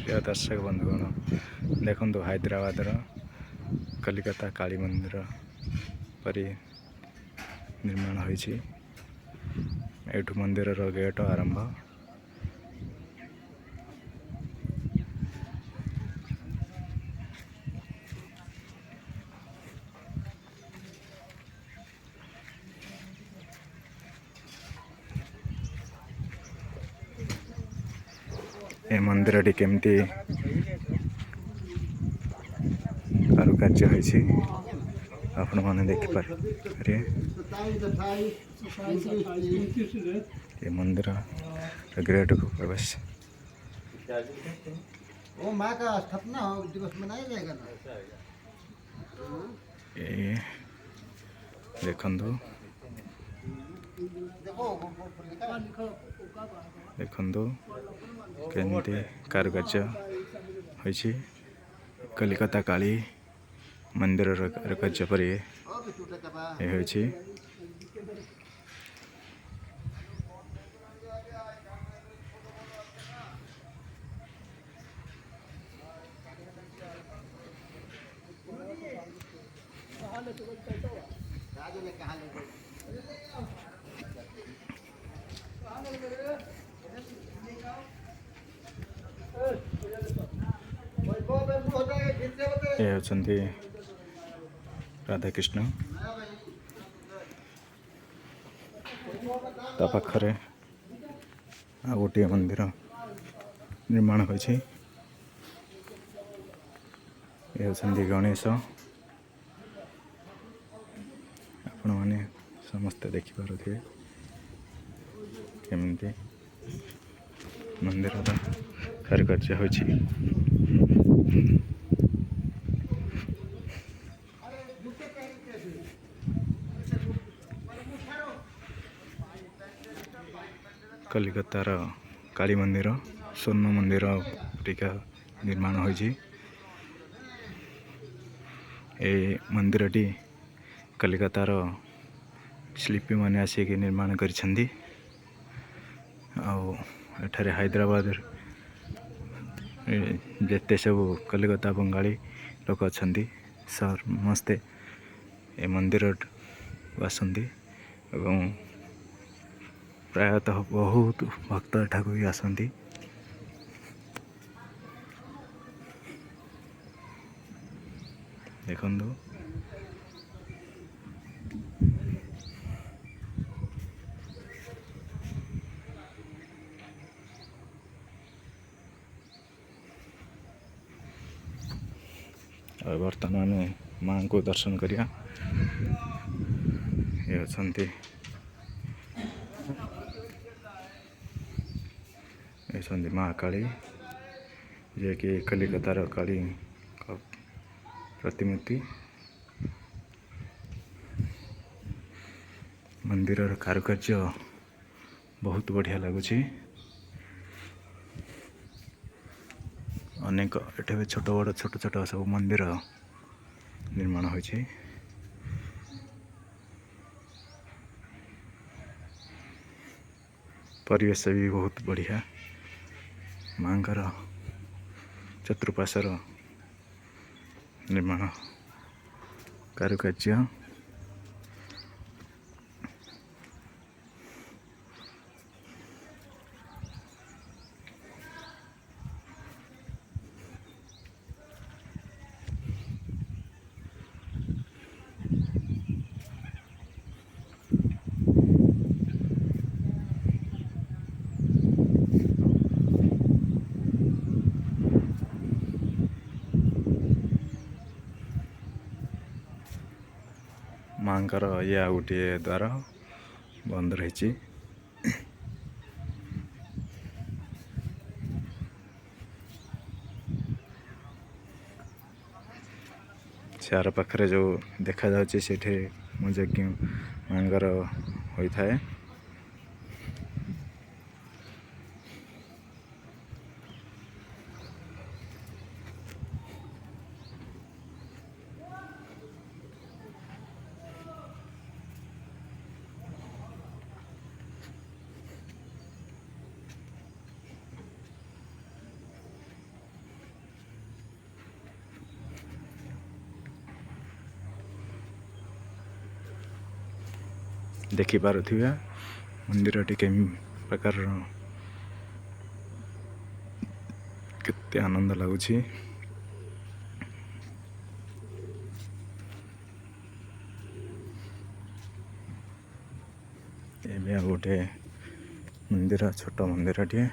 प्रिय दर्शक बंधुगण देखु हैदराबाद कलिकता काली मंदिर परी निर्माण होइछि। एठु मंदिर गेट आरंभ। ए मंदिर टी केमती कारुकार्य होइछि आपण माने देखिपारे। ये मंदिर ग्रेट को प्रवेश वो माँ का स्थापना दिवस मनाया जाएगा ना। ये देखंदु देखंदु केमती कारुकार्य होइछि। कलिकता काली मंदिर कारुकार्य परी ये होइछि। ये होचंती राधा कृष्ण ता पाखरे आ गोटे मंदिर निर्माण होइछि। ये होचंती गणेश आपण माने समस्त देखि पारुथिबे केमती मंदिर कारुकार्य होइछि। कलिकतार काली मंदिर स्वर्ण मंदिर टीका निर्माण होइछि। ए मंदिरटी कलिकतार शिल्पी माने आसिक निर्माण करिसेंती। एठारे हैदराबाद जेते सब कलिकता बंगाली लोक अछंती समस्ते ए मंदिर आसंती एवं प्रायतः बहुत भक्त एठाकू भी आसंती। देखंदु बर्तमान माँ को दर्शन करिया। ये अछंती माँ काली जे कि कलिकतार काली प्रतिमूर्ति। मंदिर कारुकार्य बहुत बढ़िया लगुच। अनेक एठे छोट बड़ छोट छोट सब मंदिर निर्माण होइछि। परिवेश भी बहुत बढ़िया। मांकर चतुर्पाशर निर्माण कारुकार्य मांकर या गोटे द्वार बंद रही। चार पाखरे जो देखा जाउछि सेठे यज्ञ मांगर होता है। ଦେଖିପାରୁଥିବା ମନ୍ଦିରଟି କେଉଁ ପ୍ରକାରର କେତେ ଆନନ୍ଦ ଲାଗୁଛି। ଏବେ ଆଉ ଗୋଟେ ମନ୍ଦିର, ଛୋଟ ମନ୍ଦିରଟିଏ,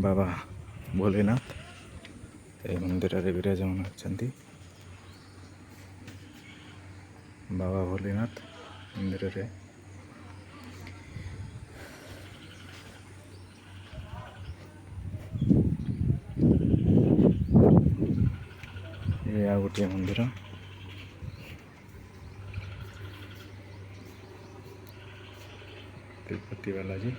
ବାବା ଭୋଲେନାଥ ଏହି ମନ୍ଦିରରେ ବିରାଜମାନ ଅଛନ୍ତି। ବାବା ଭୋଲେନାଥ ମନ୍ଦିରରେ ଏ ଆଉ ଗୋଟିଏ ମନ୍ଦିର, ତିରୁପତି ବାଲାଜୀ।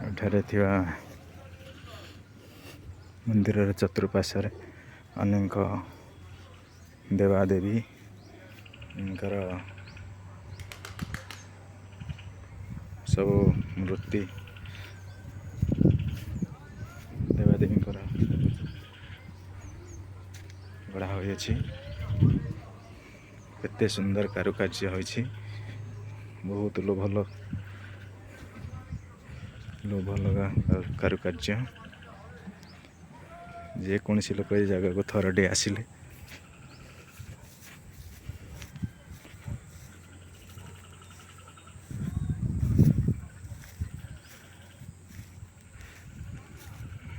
ଏଠାରେ ଥିବା ମନ୍ଦିରର ଚତୁଃପାର୍ଶ୍ୱରେ ଅନେକ ଦେବାଦେବୀଙ୍କର ସବୁ ମୂର୍ତ୍ତି, ଦେବାଦେବୀଙ୍କର ଗଢ଼ା ହୋଇଅଛି। କେତେ ସୁନ୍ଦର କାରୁକାର୍ଯ୍ୟ ହୋଇଛି, ବହୁତ ଲୋଭ ଲଗା କାରୁକାର୍ଯ୍ୟ। ଯେକୌଣସି ଲୋକ ଏ ଜାଗାକୁ ଥରଟେ ଆସିଲେ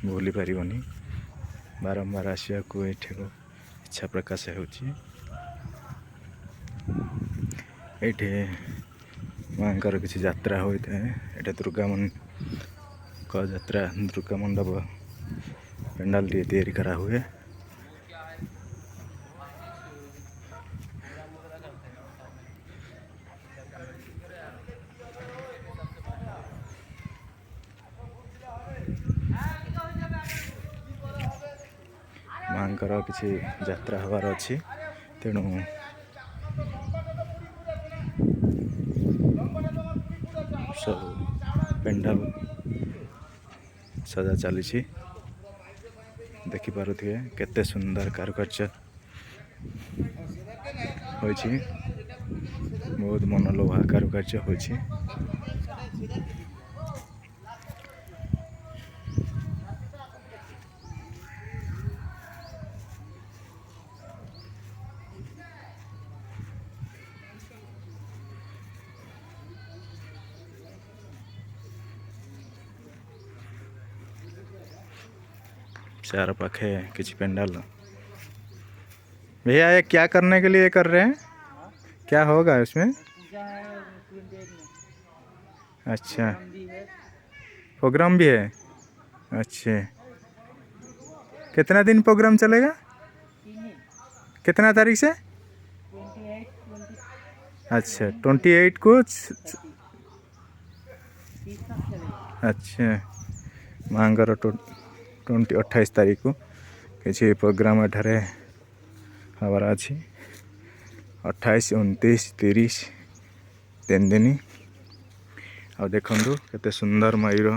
ଭୁଲି ପାରିବନି। ବାରମ୍ବାର ଆସିବାକୁ ଏଠିକୁ ଇଚ୍ଛା ପ୍ରକାଶ ହେଉଛି। ଏଇଠି ମାଙ୍କର କିଛି ଯାତ୍ରା ହୋଇଥାଏ। ଏଇଟା ଦୁର୍ଗାଙ୍କ ଯାତ୍ରା, ଦୁର୍ଗା ମଣ୍ଡପ ପେଣ୍ଡାଲଟିଏ ତିଆରି କରାହୁଏ। ମାଙ୍କର କିଛି ଯାତ୍ରା ହେବାର ଅଛି, ତେଣୁ ସବୁ ପେଣ୍ଡାଲ ସଜା ଚାଲିଛି। ଦେଖିପାରୁଥିବେ କେତେ ସୁନ୍ଦର କାରୁକାର୍ଯ୍ୟ ହୋଇଛି, ବହୁତ ମନଲୋଭା କାରୁକାର୍ଯ୍ୟ ହୋଇଛି। चार पाखे किसी पेंडाल। भैया ये क्या करने के लिए कर रहे हैं, क्या होगा इसमें? अच्छा, प्रोग्राम भी है। अच्छा, कितना दिन प्रोग्राम चलेगा? कितना तारीख से? अच्छा, 28 को। अच्छा, मांगर 28 तारीख को किसी प्रोग्राम एठारे हबार अच्छी। 28, 29, 30 3 दिन। आ देखु केते सुंदर मयूर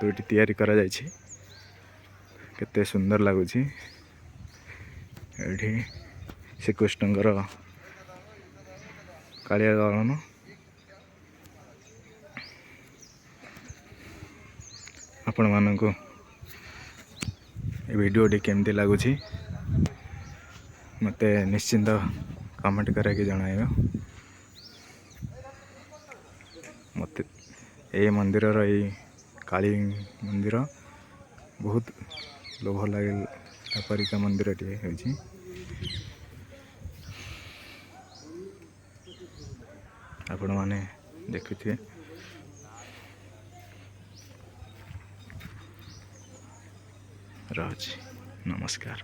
दुईटी तैयारी करा जायछि, केते सुंदर लगुच। एठी श्रीकृष्णଙ୍କର कालिया दलन। आपण मानक वीडियोटी केमती लगुच मते निश्चिंत कमेंट करके जणाइबो। मते ए मंदिर रही काली मंदिर बहुत लोभ लगे परिका मंदिर टी होछि। आपण माने देखुथिए। रहुछि, नमस्कार।